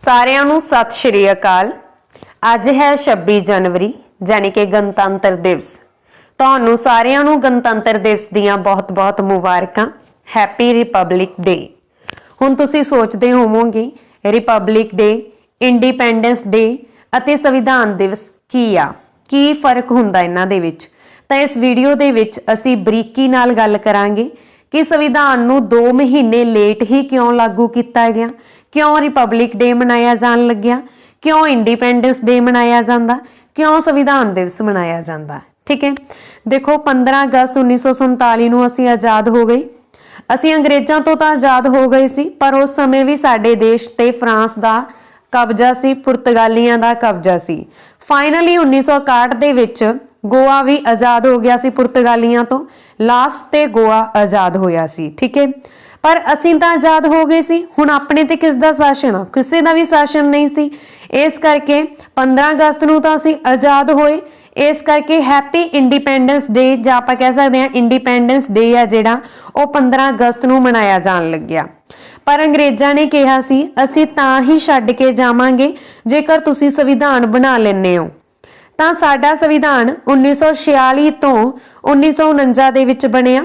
ਸਾਰਿਆਂ ਨੂੰ ਸਤਿ ਸ਼੍ਰੀ ਅਕਾਲ। ਅੱਜ ਹੈ 26 ਜਨਵਰੀ ਯਾਨੀ ਕਿ ਗਣਤੰਤਰ ਦਿਵਸ। ਤੁਹਾਨੂੰ ਸਾਰਿਆਂ ਨੂੰ ਗਣਤੰਤਰ ਦਿਵਸ ਦੀਆਂ ਬਹੁਤ-ਬਹੁਤ ਮੁਬਾਰਕਾਂ। ਹੈਪੀ ਰਿਪਬਲਿਕ ਡੇ। ਹੁਣ ਤੁਸੀਂ ਸੋਚਦੇ ਹੋਵੋਗੇ ਰਿਪਬਲਿਕ ਡੇ, ਇੰਡੀਪੈਂਡੈਂਸ ਡੇ ਅਤੇ ਸੰਵਿਧਾਨ ਦਿਵਸ ਕੀ ਫਰਕ ਹੁੰਦਾ ਇਹਨਾਂ ਦੇ ਵਿੱਚ। ਤਾਂ ਇਸ ਵੀਡੀਓ ਦੇ ਵਿੱਚ ਅਸੀਂ ਬਰੀਕੀ ਨਾਲ ਗੱਲ ਕਰਾਂਗੇ ਕਿ ਸੰਵਿਧਾਨ ਨੂੰ 2 ਮਹੀਨੇ ਲੇਟ ਹੀ ਕਿਉਂ ਲਾਗੂ ਕੀਤਾ ਗਿਆ, ਕਿਉਂ ਰਿਪਬਲਿਕ ਡੇ ਮਨਾਇਆ ਜਾਣ ਲੱਗਿਆ, ਕਿਉਂ ਇੰਡੀਪੈਂਡੈਂਸ ਡੇ ਮਨਾਇਆ ਜਾਂਦਾ, ਕਿਉਂ ਸੰਵਿਧਾਨ ਦਿਵਸ ਮਨਾਇਆ ਜਾਂਦਾ। ਠੀਕ ਹੈ, ਦੇਖੋ 15 ਅਗਸਤ 1947 ਨੂੰ ਅਸੀਂ ਆਜ਼ਾਦ ਹੋ ਗਏ। ਅਸੀਂ ਅੰਗਰੇਜ਼ਾਂ ਤੋਂ ਤਾਂ ਆਜ਼ਾਦ ਹੋ ਗਏ ਸੀ, ਪਰ ਉਸ ਸਮੇਂ ਵੀ ਸਾਡੇ ਦੇਸ਼ ਤੇ ਫਰਾਂਸ ਦਾ ਕਬਜ਼ਾ ਸੀ, ਪੁਰਤਗਾਲੀਆਂ ਦਾ ਕਬਜ਼ਾ ਸੀ। ਫਾਈਨਲੀ 1961 ਦੇ ਵਿੱਚ ਗੋਆ ਵੀ ਆਜ਼ਾਦ ਹੋ ਗਿਆ ਸੀ ਪੁਰਤਗਾਲੀਆਂ ਤੋਂ। ਲਾਸਟ ਤੇ ਗੋਆ ਆਜ਼ਾਦ ਹੋਇਆ ਸੀ। ਠੀਕ ਹੈ, ਪਰ ਅਸੀਂ ਤਾਂ ਆਜ਼ਾਦ ਹੋ ਗਏ ਸੀ। ਹੁਣ ਆਪਣੇ ਤੇ ਕਿਸ ਦਾ ਸ਼ਾਸਨ ਆ? ਕਿਸੇ ਦਾ ਵੀ ਸ਼ਾਸਨ ਨਹੀਂ ਸੀ। ਇਸ ਕਰਕੇ 15 ਅਗਸਤ ਨੂੰ ਤਾਂ ਅਸੀਂ ਆਜ਼ਾਦ ਹੋਏ। ਇਸ ਕਰਕੇ ਹੈਪੀ ਇੰਡੀਪੈਂਡੈਂਸ ਡੇ ਜਾਂ ਆਪਾਂ ਕਹਿ ਸਕਦੇ ਹਾਂ ਇੰਡੀਪੈਂਡੈਂਸ ਡੇ ਆ ਜਿਹੜਾ ਉਹ 15 ਅਗਸਤ ਨੂੰ ਮਨਾਇਆ ਜਾਣ ਲੱਗਿਆ। ਪਰ ਅੰਗਰੇਜ਼ਾਂ ਨੇ ਕਿਹਾ ਸੀ ਅਸੀਂ ਤਾਂ ਹੀ ਛੱਡ ਕੇ ਜਾਵਾਂਗੇ ਜੇਕਰ ਤੁਸੀਂ ਸੰਵਿਧਾਨ ਬਣਾ ਲੈਂਦੇ ਹੋ। ਤਾਂ ਸਾਡਾ ਸੰਵਿਧਾਨ 1946 ਤੋਂ 1949 ਦੇ ਵਿੱਚ ਬਣਿਆ,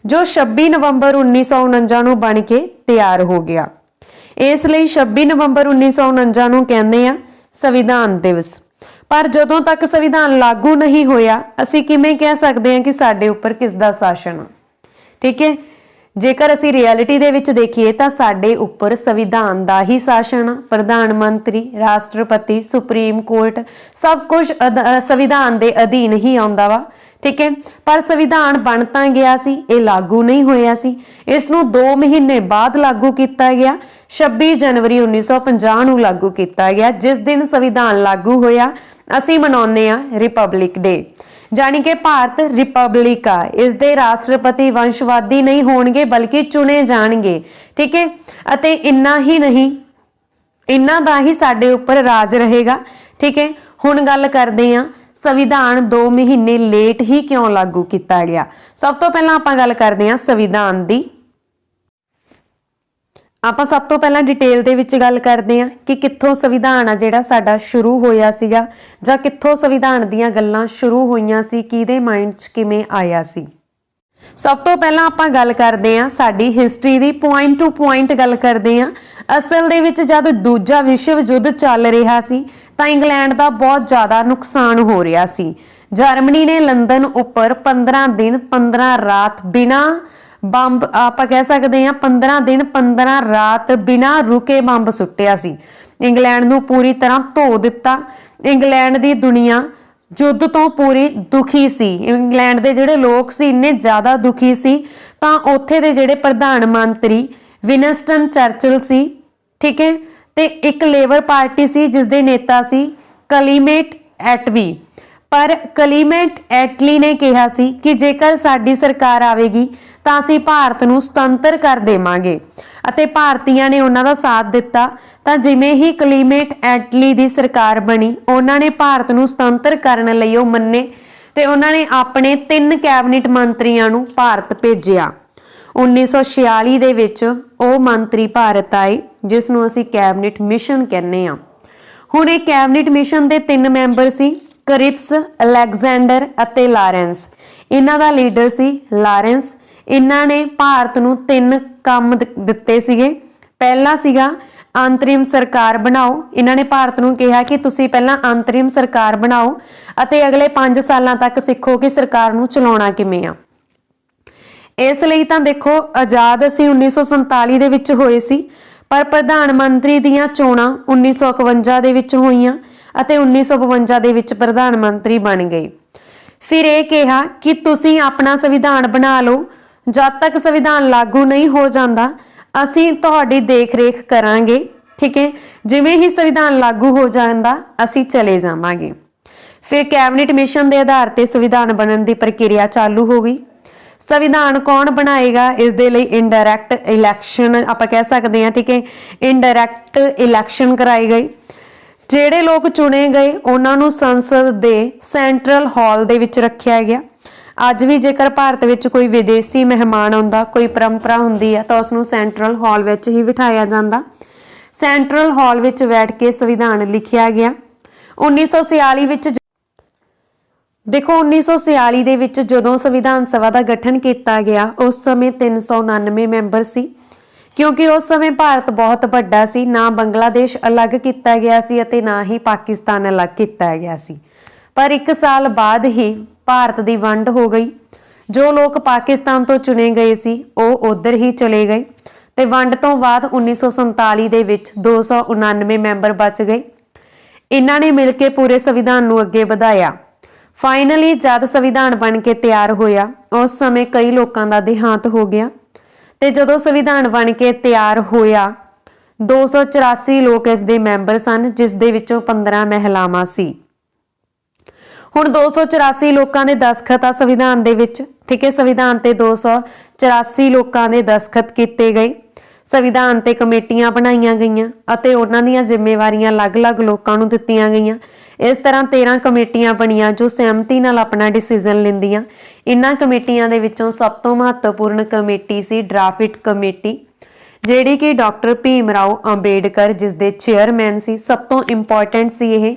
ਜੋ 26 ਨਵੰਬਰ 1949 ਨੂੰ ਬਣ ਕੇ ਤਿਆਰ ਹੋ ਗਿਆ। ਇਸ ਲਈ 26 ਨਵੰਬਰ 1949 ਨੂੰ ਕਹਿੰਦੇ ਆ ਸੰਵਿਧਾਨ ਦਿਵਸ। ਪਰ ਜਦੋਂ ਤੱਕ ਸੰਵਿਧਾਨ ਲਾਗੂ ਨਹੀਂ ਹੋਇਆ ਅਸੀਂ ਕਿਵੇਂ ਕਹਿ ਸਕਦੇ ਹਾਂ ਕਿ ਸਾਡੇ ਉੱਪਰ ਕਿਸ ਦਾ ਸ਼ਾਸਨ ਆ? ਠੀਕ ਹੈ, ਜੇਕਰ ਅਸੀਂ ਰਿਐਲਿਟੀ ਦੇ ਵਿੱਚ ਦੇਖੀਏ ਤਾਂ ਸਾਡੇ ਉੱਪਰ ਸੰਵਿਧਾਨ ਦਾ ਹੀ ਸ਼ਾਸਨ ਆ। ਪ੍ਰਧਾਨ ਮੰਤਰੀ, ਰਾਸ਼ਟਰਪਤੀ, ਸੁਪਰੀਮ ਕੋਰਟ ਸਭ ਕੁਝ ਸੰਵਿਧਾਨ ਦੇ ਅਧੀਨ ਹੀ ਆਉਂਦਾ ਵਾ। ਠੀਕ ਹੈ, ਪਰ ਸੰਵਿਧਾਨ ਬਣ ਤਾਂ ਗਿਆ ਸੀ, ਇਹ ਲਾਗੂ ਨਹੀਂ ਹੋਇਆ ਸੀ। ਇਸ ਨੂੰ 2 ਮਹੀਨੇ ਬਾਅਦ ਲਾਗੂ ਕੀਤਾ ਗਿਆ। 26 ਜਨਵਰੀ 1950 ਨੂੰ ਲਾਗੂ ਕੀਤਾ ਗਿਆ। ਜਿਸ ਦਿਨ ਸੰਵਿਧਾਨ ਲਾਗੂ ਹੋਇਆ ਅਸੀਂ ਮਨਾਉਂਦੇ ਆ ਰਿਪਬਲਿਕ ਡੇ। ਜਾਣੀ ਕਿ ਭਾਰਤ ਰਿਪਬਲਿਕ ਆ। ਇਸ ਦੇ ਰਾਸ਼ਟਰਪਤੀ ਵੰਸ਼ਵਾਦੀ ਨਹੀਂ ਹੋਣਗੇ ਬਲਕਿ ਚੁਣੇ ਜਾਣਗੇ। ਠੀਕ ਹੈ, ਅਤੇ ਇੰਨਾ ਹੀ ਨਹੀਂ, ਇਹਨਾਂ ਦਾ ਹੀ ਸਾਡੇ ਉੱਪਰ ਰਾਜ ਰਹੇਗਾ। ਠੀਕ ਹੈ, ਹੁਣ ਗੱਲ ਕਰਦੇ ਆ ਸੰਵਿਧਾਨ 2 ਮਹੀਨੇ ਲੇਟ ਹੀ ਕਿਉਂ ਲਾਗੂ ਕੀਤਾ ਗਿਆ। ਸਭ ਤੋਂ ਪਹਿਲਾਂ ਆਪਾਂ ਗੱਲ ਕਰਦੇ ਆ ਸੰਵਿਧਾਨ ਦੀ। ਆਪਾਂ ਸਭ ਤੋਂ ਪਹਿਲਾਂ ਡਿਟੇਲ ਦੇ ਵਿੱਚ ਗੱਲ ਕਰਦੇ ਹਾਂ ਕਿ ਕਿੱਥੋਂ ਸੰਵਿਧਾਨ ਆ ਜਿਹੜਾ ਸਾਡਾ ਸ਼ੁਰੂ ਹੋਇਆ ਸੀਗਾ, ਜਾਂ ਕਿੱਥੋਂ ਸੰਵਿਧਾਨ ਦੀਆਂ ਗੱਲਾਂ ਸ਼ੁਰੂ ਹੋਈਆਂ ਸੀ, ਕਿਹਦੇ ਮਾਈਂਡ 'ਚ ਕਿਵੇਂ ਆਇਆ ਸੀ। ਸਭ ਤੋਂ ਪਹਿਲਾਂ ਆਪਾਂ ਗੱਲ ਕਰਦੇ ਹਾਂ ਸਾਡੀ history the, point to point ਗੱਲ ਕਰਦੇ ਹਾਂ। ਅਸਲ ਦੇ ਵਿੱਚ ਜਦ ਦੂਜਾ ਵਿਸ਼ਵ ਯੁੱਧ ਚੱਲ ਰਿਹਾ ਸੀ ਤਾਂ ਇੰਗਲੈਂਡ ਦਾ ਬਹੁਤ ਜ਼ਿਆਦਾ ਨੁਕਸਾਨ ਹੋ ਰਿਹਾ ਸੀ। ਜਰਮਨੀ ਨੇ ਲੰਡਨ ਉੱਪਰ 15 ਦਿਨ 15 ਰਾਤ ਬਿਨਾਂ ਬੰਬ, ਆਪਾਂ ਕਹਿ ਸਕਦੇ ਹਾਂ 15 ਦਿਨ 15 ਰਾਤ ਬਿਨਾਂ ਰੁਕੇ ਬੰਬ ਸੁੱਟਿਆ ਸੀ। ਇੰਗਲੈਂਡ ਨੂੰ ਪੂਰੀ ਤਰ੍ਹਾਂ ਧੋ ਦਿੱਤਾ। ਇੰਗਲੈਂਡ ਦੀ ਦੁਨੀਆ ਯੁੱਧ ਤੋਂ ਪੂਰੀ ਦੁਖੀ ਸੀ। ਇੰਗਲੈਂਡ ਦੇ ਜਿਹੜੇ ਲੋਕ ਸੀ ਇੰਨੇ ਜ਼ਿਆਦਾ ਦੁਖੀ ਸੀ ਤਾਂ ਉੱਥੇ ਦੇ ਜਿਹੜੇ ਪ੍ਰਧਾਨ ਮੰਤਰੀ ਵਿਨਸਟਨ ਚਰਚਿਲ ਸੀ, ਠੀਕ ਹੈ, ਤੇ ਇੱਕ ਲੇਬਰ ਪਾਰਟੀ ਸੀ ਜਿਸ ਦੇ ਨੇਤਾ ਸੀ ਕਲੀਮੇਟ ਐਟਲੀ। ਪਰ ਕਲੀਮੇਟ ਐਟਲੀ ਨੇ ਕਿਹਾ ਸੀ ਕਿ ਜੇਕਰ ਸਾਡੀ ਸਰਕਾਰ ਆਵੇਗੀ ਤਾਂ ਅਸੀਂ ਭਾਰਤ ਨੂੰ ਸੁਤੰਤਰ ਕਰ ਦੇਵਾਂਗੇ, ਅਤੇ ਭਾਰਤੀਆਂ ਨੇ ਉਹਨਾਂ ਦਾ ਸਾਥ ਦਿੱਤਾ। ਤਾਂ ਜਿਵੇਂ ਹੀ ਕਲੀਮੇਟ ਐਟਲੀ ਦੀ ਸਰਕਾਰ ਬਣੀ ਉਹਨਾਂ ਨੇ ਭਾਰਤ ਨੂੰ ਸੁਤੰਤਰ ਕਰਨ ਲਈ ਉਹ ਮੰਨੇ ਤੇ ਉਹਨਾਂ ਨੇ ਆਪਣੇ 3 ਕੈਬਨਿਟ ਮੰਤਰੀਆਂ ਨੂੰ ਭਾਰਤ ਭੇਜਿਆ। 1946 ਦੇ ਵਿੱਚ ਉਹ ਮੰਤਰੀ ਭਾਰਤ ਆਏ ਜਿਸ ਨੂੰ ਅਸੀਂ ਕੈਬਨਿਟ ਮਿਸ਼ਨ ਕਹਿੰਦੇ ਆ। ਹੁਣ ਇਹ ਕੈਬਨਿਟ ਮਿਸ਼ਨ ਦੇ 3 ਮੈਂਬਰ ਸੀ, ਕਰਿਪਸ, ਅਲੈਗਜ਼ੈਂਡਰ ਅਤੇ ਲਾਰੈਂਸ। ਇਹਨਾਂ ਦਾ ਲੀਡਰ ਸੀ ਲਾਰੈਂਸ। ਇਹਨਾਂ ਨੇ ਭਾਰਤ ਨੂੰ 3 ਕੰਮ ਦਿੱਤੇ ਸੀਗੇ। ਪਹਿਲਾ ਸੀਗਾ ਅੰਤਰਿਮ ਸਰਕਾਰ ਬਣਾਓ। ਇਹਨਾਂ ਨੇ ਭਾਰਤ ਨੂੰ ਕਿਹਾ ਕਿ ਤੁਸੀਂ ਪਹਿਲਾਂ ਅੰਤਰਿਮ ਸਰਕਾਰ ਬਣਾਓ ਅਤੇ ਅਗਲੇ 5 ਸਾਲਾਂ ਤੱਕ ਸਿੱਖੋ ਕਿ ਸਰਕਾਰ ਨੂੰ ਚਲਾਉਣਾ ਕਿਵੇਂ ਆ। ਇਸ ਲਈ ਤਾਂ ਦੇਖੋ ਆਜ਼ਾਦ ਅਸੀਂ 1947 ਦੇ ਵਿੱਚ ਹੋਏ ਸੀ, ਪਰ ਪ੍ਰਧਾਨ ਮੰਤਰੀ ਦੀਆਂ ਚੋਣਾਂ 1951 ਦੇ ਵਿੱਚ ਹੋਈਆਂ ਅਤੇ 1952 ਦੇ ਵਿੱਚ ਪ੍ਰਧਾਨ ਮੰਤਰੀ ਬਣ ਗਏ। ਫਿਰ ਇਹ ਕਿਹਾ ਕਿ ਤੁਸੀਂ ਆਪਣਾ ਸੰਵਿਧਾਨ ਬਣਾ ਲਓ, ਜਦ ਤੱਕ ਸੰਵਿਧਾਨ ਲਾਗੂ ਨਹੀਂ ਹੋ ਜਾਂਦਾ ਅਸੀਂ ਤੁਹਾਡੀ ਦੇਖ ਰੇਖ ਕਰਾਂਗੇ। ਠੀਕ ਹੈ, ਜਿਵੇਂ ਹੀ ਸੰਵਿਧਾਨ ਲਾਗੂ ਹੋ ਜਾਂਦਾ ਅਸੀਂ ਚਲੇ ਜਾਵਾਂਗੇ। ਫਿਰ ਕੈਬਨਿਟ ਮਿਸ਼ਨ ਦੇ ਆਧਾਰ ਤੇ ਸੰਵਿਧਾਨ ਬਣਨ ਦੀ ਪ੍ਰਕਿਰਿਆ ਚਾਲੂ ਹੋ ਗਈ। ਸੰਵਿਧਾਨ ਕੌਣ ਬਣਾਏਗਾ? ਇਸ ਦੇ ਲਈ ਇਨਡਾਇਰੈਕਟ ਇਲੈਕਸ਼ਨ ਆਪਾਂ ਕਹਿ ਸਕਦੇ ਹਾਂ। ਠੀਕ ਹੈ, ਇਨਡਾਇਰੈਕਟ ਇਲੈਕਸ਼ਨ ਕਰਾਈ ਗਈ। ਜਿਹੜੇ ਲੋਕ ਚੁਣੇ ਗਏ ਉਹਨਾਂ ਨੂੰ ਸੰਸਦ ਦੇ ਸੈਂਟਰਲ ਹਾਲ ਦੇ ਵਿੱਚ ਰੱਖਿਆ ਗਿਆ। ਅੱਜ ਵੀ ਜੇਕਰ ਭਾਰਤ ਵਿੱਚ ਕੋਈ ਵਿਦੇਸ਼ੀ ਮਹਿਮਾਨ ਆਉਂਦਾ, ਕੋਈ ਪਰੰਪਰਾ ਹੁੰਦੀ ਹੈ ਤਾਂ ਉਸ ਨੂੰ ਸੈਂਟਰਲ ਹਾਲ ਵਿੱਚ ਹੀ ਬਿਠਾਇਆ ਜਾਂਦਾ। ਸੈਂਟਰਲ ਹਾਲ ਵਿੱਚ ਬੈਠ ਕੇ ਸੰਵਿਧਾਨ ਲਿਖਿਆ ਗਿਆ। 1946 ਵਿੱਚ ਦੇਖੋ 1946 ਦੇ ਵਿੱਚ ਜਦੋਂ ਸੰਵਿਧਾਨ ਸਭਾ ਦਾ ਗਠਨ ਕੀਤਾ ਗਿਆ ਉਸ ਸਮੇਂ 399 ਮੈਂਬਰ ਸੀ, ਕਿਉਂਕਿ ਉਸ ਸਮੇਂ ਭਾਰਤ ਬਹੁਤ ਵੱਡਾ ਸੀ। ਨਾ ਬੰਗਲਾਦੇਸ਼ ਅਲੱਗ ਕੀਤਾ ਗਿਆ ਸੀ ਅਤੇ ਨਾ ਹੀ ਪਾਕਿਸਤਾਨ ਅਲੱਗ ਕੀਤਾ ਗਿਆ ਸੀ। ਪਰ 1 ਸਾਲ ਬਾਅਦ ਹੀ ਭਾਰਤ ਦੀ ਵੰਡ ਹੋ ਗਈ। ਜੋ ਲੋਕ ਪਾਕਿਸਤਾਨ ਤੋਂ ਚੁਣੇ ਗਏ ਸੀ ਉਹ ਉਧਰ ਹੀ ਚਲੇ ਗਏ ਤੇ ਵੰਡ ਤੋਂ ਬਾਅਦ 1947 ਦੇ ਵਿੱਚ 299 ਮੈਂਬਰ ਬਚ ਗਏ। ਇਹਨਾਂ ਨੇ ਮਿਲ ਕੇ ਪੂਰੇ ਸੰਵਿਧਾਨ ਨੂੰ ਅੱਗੇ ਵਧਾਇਆ। ਫਾਈਨਲੀ ਜਦ ਸੰਵਿਧਾਨ ਬਣ ਕੇ ਤਿਆਰ ਹੋਇਆ ਉਸ ਸਮੇਂ ਕਈ ਲੋਕਾਂ ਦਾ ਦੇਹਾਂਤ ਹੋ ਗਿਆ ਤੇ ਜਦੋਂ ਸੰਵਿਧਾਨ ਬਣ ਕੇ ਤਿਆਰ ਹੋਇਆ 284 ਲੋਕ ਇਸ ਦੇ ਮੈਂਬਰ ਸਨ, ਜਿਸ ਦੇ ਵਿੱਚੋਂ 15 ਮਹਿਲਾਵਾਂ ਸੀ। ਹੁਣ 284 ਲੋਕਾਂ ਦੇ ਦਸਖਤ ਆ ਸੰਵਿਧਾਨ ਦੇ ਵਿੱਚ, ਠੀਕ ਹੈ। ਸੰਵਿਧਾਨ ਤੇ 284 ਲੋਕਾਂ ਦੇ ਦਸਖਤ ਕੀਤੇ ਗਏ। ਸੰਵਿਧਾਨ ਤੇ ਕਮੇਟੀਆਂ ਬਣਾਈਆਂ ਗਈਆਂ ਅਤੇ ਉਹਨਾਂ ਦੀਆਂ ਜ਼ਿੰਮੇਵਾਰੀਆਂ ਅਲੱਗ-ਅਲੱਗ ਲੋਕਾਂ ਨੂੰ ਦਿੱਤੀਆਂ ਗਈਆਂ। ਇਸ ਤਰ੍ਹਾਂ 13 ਕਮੇਟੀਆਂ ਬਣੀਆਂ ਜੋ ਸਹਿਮਤੀ ਨਾਲ ਆਪਣਾ ਡਿਸੀਜਨ ਲੈਂਦੀਆਂ। ਇਹਨਾਂ ਕਮੇਟੀਆਂ ਦੇ ਵਿੱਚੋਂ ਸਭ ਤੋਂ ਮਹੱਤਵਪੂਰਨ ਕਮੇਟੀ ਸੀ ਡਰਾਫਟ ਕਮੇਟੀ, ਜਿਹੜੀ ਕਿ ਡਾਕਟਰ ਭੀਮ ਰਾਓ ਅੰਬੇਡਕਰ ਜਿਸ ਦੇ ਚੇਅਰਮੈਨ ਸੀ। ਸਭ ਤੋਂ ਇੰਪੋਰਟੈਂਟ ਸੀ ਇਹ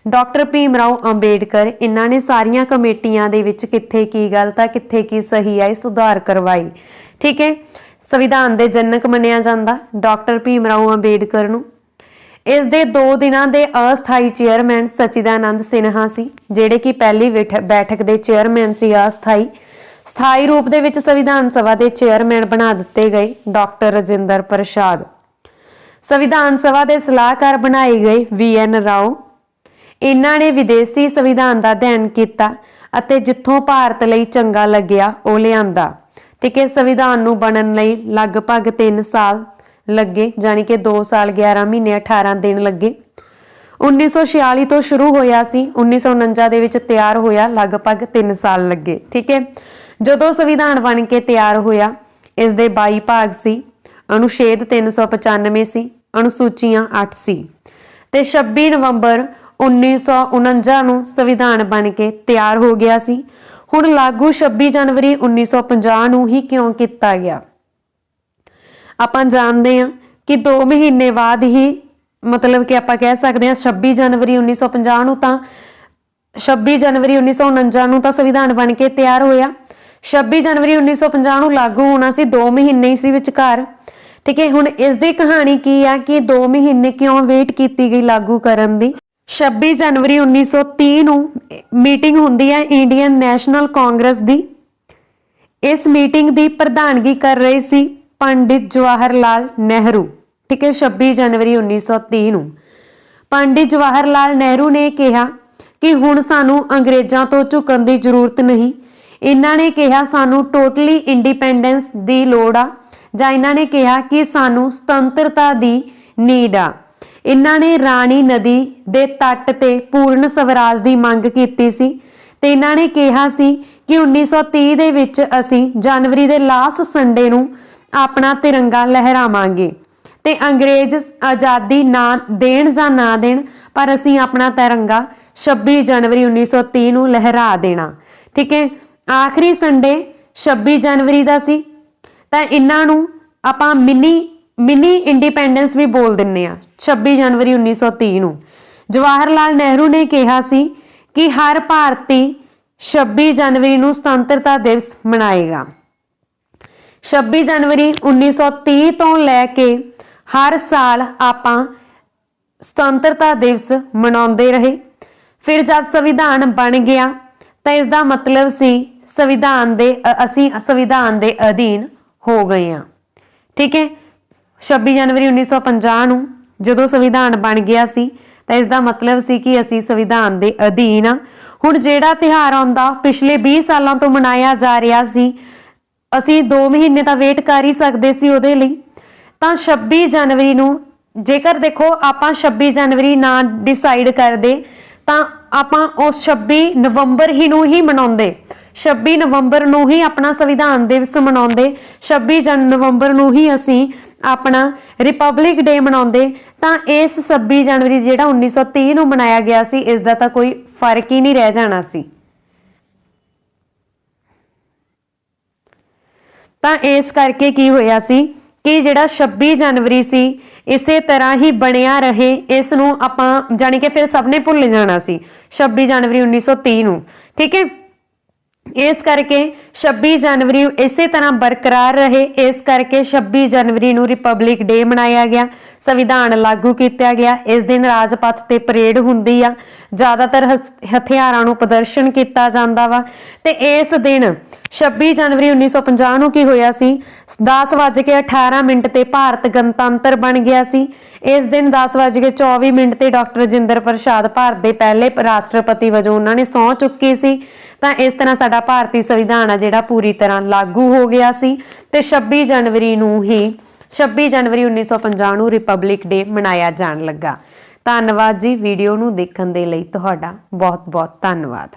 ਡਾਕਟਰ ਭੀਮ ਰਾਓ ਅੰਬੇਡਕਰ। ਇਹਨਾਂ ਨੇ ਸਾਰੀਆਂ ਕਮੇਟੀਆਂ ਦੇ ਵਿੱਚ ਕਿੱਥੇ ਕੀ ਗਲਤ ਆ ਕਿੱਥੇ ਕੀ ਸਹੀ ਆ ਸੁਧਾਰ ਕਰਵਾਈ, ਠੀਕ ਹੈ। ਸੰਵਿਧਾਨ ਦੇ ਜਨਕ ਮੰਨਿਆ ਜਾਂਦਾ ਡਾਕਟਰ ਭੀਮ ਰਾਓ ਅੰਬੇਡਕਰ ਨੂੰ। ਇਸ ਦੇ 2 ਦਿਨਾਂ ਦੇ ਅਸਥਾਈ ਚੇਅਰਮੈਨ ਸਚਿਦਾਨੰਦ ਸਿਨਹਾ ਸੀ, ਜਿਹੜੇ ਕਿ ਪਹਿਲੀ ਬੈਠਕ ਦੇ ਚੇਅਰਮੈਨ ਸੀ। ਅਸਥਾਈ ਸਥਾਈ ਰੂਪ ਦੇ ਵਿੱਚ ਸੰਵਿਧਾਨ ਸਭਾ ਦੇ ਚੇਅਰਮੈਨ ਬਣਾ ਦਿੱਤੇ ਗਏ ਡਾਕਟਰ ਰਾਜਿੰਦਰ ਪ੍ਰਸਾਦ। ਸੰਵਿਧਾਨ ਸਭਾ ਦੇ ਸਲਾਹਕਾਰ ਬਣਾਏ ਗਏ VN ਰਾਓ। ਇਹਨਾਂ ਨੇ ਵਿਦੇਸ਼ੀ ਸੰਵਿਧਾਨ ਦਾ ਅਧਿਐਨ ਕੀਤਾ ਅਤੇ ਜਿੱਥੋਂ ਭਾਰਤ ਲਈ ਚੰਗਾ ਲੱਗਿਆ ਉਹ ਲਿਆਂਦਾ, ਠੀਕ ਹੈ। ਸੰਵਿਧਾਨ ਨੂੰ ਬਣਨ ਲਈ ਲਗਭਗ 3 ਸਾਲ ਲੱਗੇ, ਜਾਨੀ ਕਿ 2 ਸਾਲ 11 ਮਹੀਨੇ 18 ਦਿਨ ਲੱਗੇ। 1946 ਤੋਂ ਸ਼ੁਰੂ ਹੋਇਆ ਸੀ, 1949 ਦੇ ਵਿੱਚ ਤਿਆਰ ਹੋਇਆ, ਲਗਭਗ 3 ਸਾਲ ਲੱਗੇ, ਠੀਕ ਹੈ। ਜਦੋਂ ਸੰਵਿਧਾਨ ਬਣ ਕੇ ਤਿਆਰ ਹੋਇਆ ਇਸ ਦੇ 22 ਭਾਗ ਸੀ, ਅਨੁਛੇਦ 395 ਸੀ, ਅਨੁਸੂਚੀਆਂ 8 ਸੀ ਤੇ 26 ਨਵੰਬਰ 1949 ਨੂੰ ਸੰਵਿਧਾਨ ਬਣ ਕੇ ਤਿਆਰ ਹੋ ਗਿਆ ਸੀ। ਹੁਣ ਲਾਗੂ 26 ਜਨਵਰੀ 1950 ਨੂੰ ਹੀ ਕਿਉਂ ਕੀਤਾ ਗਿਆ? ਆਪਾਂ ਜਾਣਦੇ ਹਾਂ ਕਿ 2 ਮਹੀਨੇ ਬਾਅਦ ਹੀ, ਮਤਲਬ ਕਿ ਆਪਾਂ ਕਹਿ ਸਕਦੇ ਹਾਂ 26 ਜਨਵਰੀ 1950 ਨੂੰ ਤਾਂ 26 ਜਨਵਰੀ 1949 ਨੂੰ ਤਾਂ ਸੰਵਿਧਾਨ ਬਣ ਕੇ ਤਿਆਰ ਹੋਇਆ। 26 ਜਨਵਰੀ 1950 ਨੂੰ ਲਾਗੂ ਹੋਣਾ ਸੀ, 2 ਮਹੀਨੇ ਹੀ ਸੀ ਵਿਚਕਾਰ, ਠੀਕ ਹੈ। ਹੁਣ ਇਸ ਦੀ ਕਹਾਣੀ ਕੀ ਆ ਕਿ 2 ਮਹੀਨੇ ਕਿਉਂ ਵੇਟ ਕੀਤੀ ਗਈ ਲਾਗੂ ਕਰਨ ਦੀ? 26 ਜਨਵਰੀ 1930 ਨੂੰ ਮੀਟਿੰਗ ਹੁੰਦੀ ਹੈ ਇੰਡੀਅਨ ਨੈਸ਼ਨਲ ਕਾਂਗਰਸ ਦੀ। ਇਸ ਮੀਟਿੰਗ ਦੀ ਪ੍ਰਧਾਨਗੀ ਕਰ ਰਹੇ ਸੀ ਪੰਡਿਤ ਜਵਾਹਰ ਲਾਲ ਨਹਿਰੂ, ਠੀਕ ਹੈ। 26 ਜਨਵਰੀ 1930 ਨੂੰ ਪੰਡਿਤ ਜਵਾਹਰ ਲਾਲ ਨਹਿਰੂ ਨੇ ਕਿਹਾ ਕਿ ਹੁਣ ਸਾਨੂੰ ਅੰਗਰੇਜ਼ਾਂ ਤੋਂ ਝੁਕਣ ਦੀ ਜ਼ਰੂਰਤ ਨਹੀਂ। ਇਹਨਾਂ ਨੇ ਕਿਹਾ ਸਾਨੂੰ ਟੋਟਲੀ ਇੰਡੀਪੈਂਡੈਂਸ ਦੀ ਲੋੜ ਆ, ਜਾਂ ਇਹਨਾਂ ਨੇ ਕਿਹਾ ਕਿ ਸਾਨੂੰ ਸੁਤੰਤਰਤਾ ਦੀ ਨੀਡ ਆ। ਇਹਨਾਂ ਨੇ ਰਾਣੀ ਨਦੀ ਦੇ ਤੱਟ ਤੇ ਪੂਰਨ ਸਵਰਾਜ ਦੀ ਮੰਗ ਕੀਤੀ ਸੀ ਤੇ ਇਹਨਾਂ ਨੇ ਕਿਹਾ ਸੀ ਕਿ 1930 ਦੇ ਵਿੱਚ ਅਸੀਂ ਜਨਵਰੀ ਦੇ ਲਾਸਟ ਸੰਡੇ ਨੂੰ ਆਪਣਾ ਤਿਰੰਗਾ ਲਹਿਰਾਵਾਂਗੇ ਤੇ ਅੰਗਰੇਜ਼ ਆਜ਼ਾਦੀ ਨਾ ਦੇਣ ਜਾਂ ਨਾ ਦੇਣ, ਪਰ ਅਸੀਂ ਆਪਣਾ ਤਿਰੰਗਾ 26 ਜਨਵਰੀ 1930 ਨੂੰ ਲਹਿਰਾ ਦੇਣਾ, ਠੀਕ ਹੈ। ਆਖਰੀ ਸੰਡੇ 26 ਜਨਵਰੀ ਦਾ ਸੀ ਤਾਂ ਇਹਨਾਂ ਨੂੰ ਆਪਾਂ ਮਿਨੀ ਇੰਡੀਪੈਂਡੈਂਸ ਵੀ ਬੋਲ ਦਿੰਨੇ ਆ। 26 ਜਨਵਰੀ 1930 ਨੂੰ ਜਵਾਹਰ ਲਾਲ ਨਹਿਰੂ ਨੇ ਕਿਹਾ ਸੀ ਕਿ ਹਰ ਭਾਰਤੀ 26 ਜਨਵਰੀ ਨੂੰ ਸੁਤੰਤਰਤਾ ਦਿਵਸ ਮਨਾਏਗਾ। 26 ਜਨਵਰੀ 1930 ਤੋਂ ਲੈ ਕੇ ਹਰ ਸਾਲ ਆਪਾਂ ਸੁਤੰਤਰਤਾ ਦਿਵਸ ਮਨਾਉਂਦੇ ਰਹੇ। ਫਿਰ ਜਦ ਸੰਵਿਧਾਨ ਬਣ ਗਿਆ ਤਾਂ ਇਸ ਦਾ ਮਤਲਬ ਸੀ ਅਸੀਂ ਸੰਵਿਧਾਨ ਦੇ ਅਧੀਨ ਹੋ ਗਏ ਹਾਂ, ਠੀਕ ਹੈ। 26 ਜਨਵਰੀ 1950 ਨੂੰ ਜਦੋਂ ਸੰਵਿਧਾਨ ਬਣ ਗਿਆ ਸੀ ਤਾਂ ਇਸ ਦਾ ਮਤਲਬ ਸੀ ਕਿ ਅਸੀਂ ਸੰਵਿਧਾਨ ਦੇ ਅਧੀਨ ਆ। ਹੁਣ ਜਿਹੜਾ ਤਿਉਹਾਰ ਆਉਂਦਾ ਪਿਛਲੇ 20 ਸਾਲਾਂ ਤੋਂ ਮਨਾਇਆ ਜਾ ਰਿਹਾ ਸੀ, ਅਸੀਂ 2 ਮਹੀਨੇ ਤਾਂ ਵੇਟ ਕਰ ਹੀ ਸਕਦੇ ਸੀ ਉਹਦੇ ਲਈ। ਤਾਂ 26 ਜਨਵਰੀ ਨੂੰ ਜੇਕਰ ਦੇਖੋ ਆਪਾਂ 26 ਜਨਵਰੀ ਨਾ ਡਿਸਾਈਡ ਕਰਦੇ ਤਾਂ ਆਪਾਂ ਉਸ 26 ਨਵੰਬਰ ਨੂੰ ਹੀ ਮਨਾਉਂਦੇ। 26 ਨਵੰਬਰ ਨੂੰ ਹੀ ਆਪਣਾ ਸੰਵਿਧਾਨ ਦਿਵਸ ਮਨਾਉਂਦੇ। 26 ਨਵੰਬਰ ਨੂੰ ਹੀ ਅਸੀਂ ਆਪਣਾ ਰਿਪਬਲਿਕ ਡੇ ਮਨਾਉਂਦੇ। ਤਾਂ ਇਸ 26 ਜਨਵਰੀ ਜਿਹੜਾ 1930 ਨੂੰ ਮਨਾਇਆ ਗਿਆ ਸੀ, ਇਸ ਦਾ ਤਾਂ ਕੋਈ ਫਰਕ ਹੀ ਨਹੀਂ ਰਹਿ ਜਾਣਾ ਸੀ। ਤਾਂ ਇਸ ਕਰਕੇ ਕੀ ਹੋਇਆ ਸੀ ਕਿ ਜਿਹੜਾ 26 ਜਨਵਰੀ ਸੀ ਇਸੇ ਤਰ੍ਹਾਂ ਹੀ ਬਣਿਆ ਰਹੇ, ਇਸ ਨੂੰ ਆਪਾਂ ਜਾਣੀ ਕਿ ਫਿਰ ਸਭ ਨੇ ਭੁੱਲ ਜਾਣਾ ਸੀ 26 ਜਨਵਰੀ 1930 ਨੂੰ। ਠੀਕ ਹੈ, ਇਸ ਕਰਕੇ 26 ਜਨਵਰੀ ਇਸੇ ਤਰ੍ਹਾਂ ਬਰਕਰਾਰ ਰਹੇ, ਇਸ ਕਰਕੇ 26 ਜਨਵਰੀ ਨੂੰ ਰਿਪਬਲਿਕ ਡੇ ਮਨਾਇਆ ਗਿਆ, ਸੰਵਿਧਾਨ ਲਾਗੂ ਕੀਤਾ ਗਿਆ। ਇਸ ਦਿਨ ਰਾਜਪਥ ਤੇ ਪਰੇਡ ਹੁੰਦੀ ਆ, ਜ਼ਿਆਦਾਤਰ ਹਥਿਆਰਾਂ ਨੂੰ ਪ੍ਰਦਰਸ਼ਨ ਕੀਤਾ ਜਾਂਦਾ ਵਾ। ਤੇ ਇਸ ਦਿਨ 26 ਜਨਵਰੀ 1950 ਨੂੰ ਕੀ ਹੋਇਆ ਸੀ, 10:18 ਤੇ ਭਾਰਤ ਗਣਤੰਤਰ ਬਣ ਗਿਆ ਸੀ। ਇਸ ਦਿਨ 10:24 ਤੇ ਡਾਕਟਰ ਰਜਿੰਦਰ ਪ੍ਰਸਾਦ ਭਾਰਤ ਦੇ ਪਹਿਲੇ ਰਾਸ਼ਟਰਪਤੀ ਵਜੋਂ ਉਹਨਾਂ ਨੇ ਸਹੁੰ ਚੁੱਕੀ ਸੀ। ਤਾਂ ਇਸ ਤਰ੍ਹਾਂ ਸਾਡਾ ਭਾਰਤੀ ਸੰਵਿਧਾਨ ਆ ਜਿਹੜਾ ਪੂਰੀ ਤਰ੍ਹਾਂ ਲਾਗੂ ਹੋ ਗਿਆ ਸੀ ਤੇ 26 ਜਨਵਰੀ 1950 ਨੂੰ ਰਿਪਬਲਿਕ ਡੇ ਮਨਾਇਆ ਜਾਣ ਲੱਗਾ। ਧੰਨਵਾਦ ਜੀ। ਵੀਡੀਓ ਨੂੰ ਦੇਖਣ ਦੇ ਲਈ ਤੁਹਾਡਾ ਬਹੁਤ ਬਹੁਤ ਧੰਨਵਾਦ।